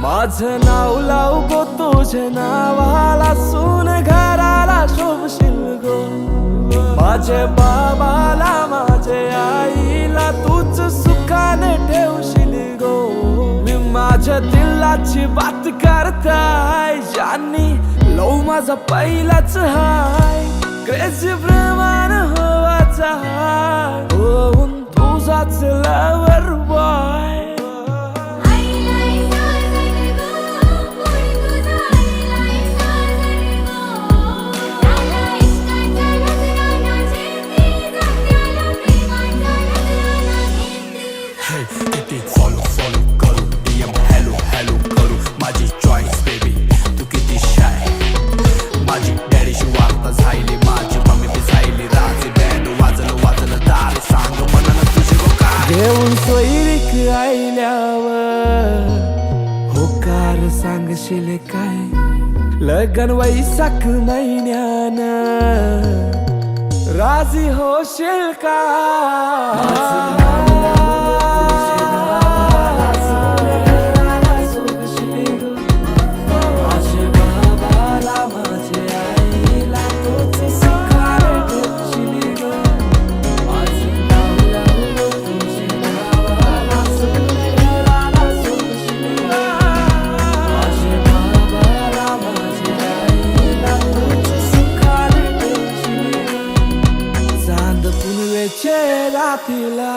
माझं नाव लावू गो तुझ्या नावाला, सून घराला शोभशील गो. माझ्या बाबाला माझ्या आईला तूच सुखाने ठेवशील गो. मी माझ्या दिलाची बात करताय, ज्यांनी लव माझा पहिलाच हाय. क्रेझी प्रमाण होवाचा हाय, होऊन तुझाच लवर बॉय. किती फॉलो फॉलो करू, DM हॅलो हॅलो करू. माझी चॉईस बेबी तू किती शाय. माझी डॅडीशी वार्ता झाली, माझी मम्मी बी झाली राजी. बँड वाजलं वाजलं दार सांग मनानं तुझे गो काय. घेऊन सोयरीक आईल्यावर होकार सांगशील काय. लगन वैशाख महिन्यानं राजी होशील का. रातीला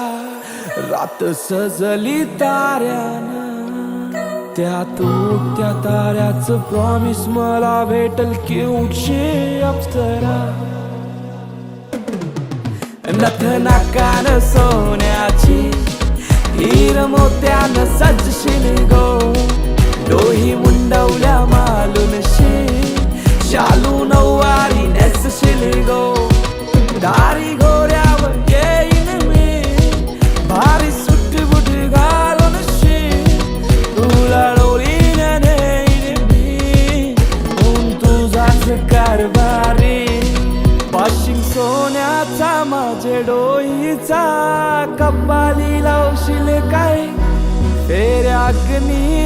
रात सजली ताऱ्यानं, त्या ताऱ्याचं प्रॉमिस मला भेटल की उठशी अप्सरा. नथ नाकान सोन्याची हीर मोत्यानं सजशील गो. डोही मुंडवल्या मालूनशी शालू नऊवारी नेसशील गो. दारी घोड्यावर येईन मी, भारी सुट्टी बुटी घालून शी. तुला डोलीनं नेईन मी, होऊन तुझाच कारभारी. पाशिंग सोन्याचा माझे डोईचा, कपाली लावशील काय फेऱ्या अग्नीला.